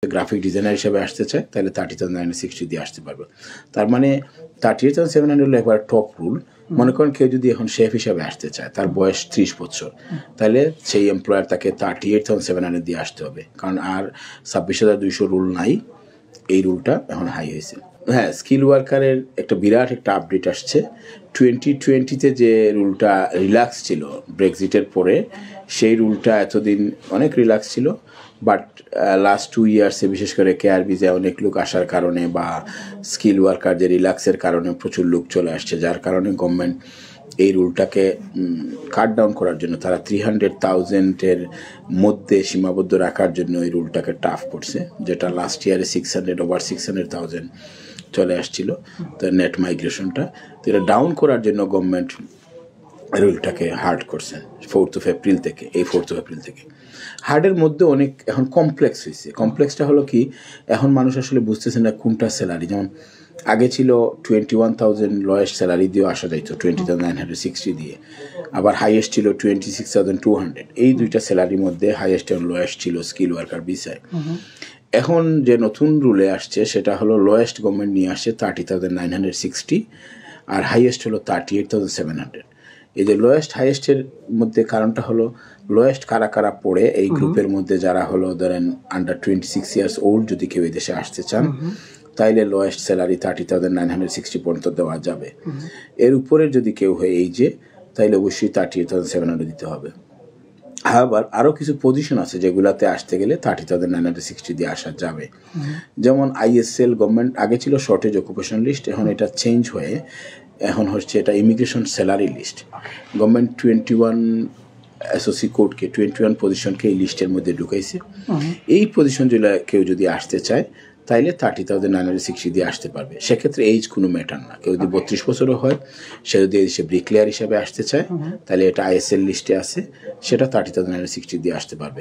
Graphic designer হিসেবে আসতে চায় তাহলে 30,960 দিয়ে আসতে পারবে। তার মানে 38,700 হলো একবার টপ রুল। মনে করেন কেউ যদি এখন শেফ হিসাবে আসতে চায়, তার বয়স 30 বছর, তাহলে সেই এমপ্লয়ার তাকে 38,700 দিয়ে আসতে হবে, কারণ আর 26,200 রুল নাই, এই রুলটা এখন হাই হয়েছে। হ্যাঁ, স্কিল ওয়ার্কারের একটা বিরাট একটা আপডেট আসছে। 2020-তে যে রুলটা রিল্যাক্স ছিল ব্রেক্সিটের পরে, সেই রুলটা এতদিন অনেক রিল্যাক্স ছিল, বাট লাস্ট 2 ইয়ার্সে বিশেষ করে কেয়ার ভিসায় অনেক লোক আসার কারণে বা স্কিল ওয়ার্কার যে রিল্যাক্সের কারণে প্রচুর লোক চলে আসছে, যার কারণে গভর্নমেন্ট এই রুলটাকে কাট ডাউন করার জন্য তারা 300,000-এর মধ্যে সীমাবদ্ধ রাখার জন্য এই রুলটাকে টাফ করছে, যেটা লাস্ট ইয়ারে 600,000 চলে আসছিল তো নেট মাইগ্রেশনটা। তো এটা ডাউন করার জন্য গভর্নমেন্ট রুলটাকে হার্ড করছে 4th of April থেকে। এই 4th of April থেকে হার্ডের মধ্যে অনেক এখন কমপ্লেক্স হয়েছে। কমপ্লেক্সটা হলো কি, এখন মানুষ আসলে বুঝতেছে না কোনটা স্যালারি। যেমন আগে ছিল 21,000 লোয়েস্ট স্যালারি দিয়েও আসা যাইতো, 20,960 দিয়ে, আবার হাইয়েস্ট ছিল 26,200। এই দুইটা স্যালারির মধ্যে হাইয়েস্ট এবং লোয়েস্ট ছিল স্কিল ওয়ার্কার ভিসায়। এখন যে নতুন রুলে আসছে সেটা হলো লোয়েস্ট গভর্নমেন্ট নিয়ে আসছে 30,960 আর হাইয়েস্ট হলো 38,700। এই যে লোয়েস্ট হাইয়েস্টের মধ্যে কারণটা হলো লোয়েস্ট কারা কারা পড়ে এই গ্রুপের মধ্যে, যারা হলো ধরেন আন্ডার 26 ইয়ার্স ওল্ড যদি কেউ এই দেশে আসতে চান তাইলে লোয়েস্ট স্যালারি 30,960 পর্যন্ত দেওয়া যাবে। এর উপরে যদি কেউ হয়ে এই যে, তাইলে অবশ্যই 38,700 দিতে হবে। আবার আরও কিছু পজিশন আছে যেগুলাতে আসতে গেলে 30,960 দিয়ে আসা যাবে। যেমন ISL গভর্নমেন্ট আগে ছিল শর্টেজ অকুপেশন লিস্ট, এখন এটা চেঞ্জ হয়ে এখন হচ্ছে এটা immigration salary list. Government 21 SOC কোডকে 21 পজিশনকে এই লিস্টের মধ্যে ঢুকাইছে। এই পজিশন কেউ যদি আসতে চায় তাইলে 30,960 দিয়ে আসতে পারবে। সেক্ষেত্রে এইজ কোনো ম্যাটার না। কেউ যদি 32 বছরও হয়, সে যদি এসে ব্রিকলেয়ার হিসাবে আসতে চায় তাহলে এটা ISL লিস্টে আছে, সেটা 30,960 দিয়ে আসতে পারবে।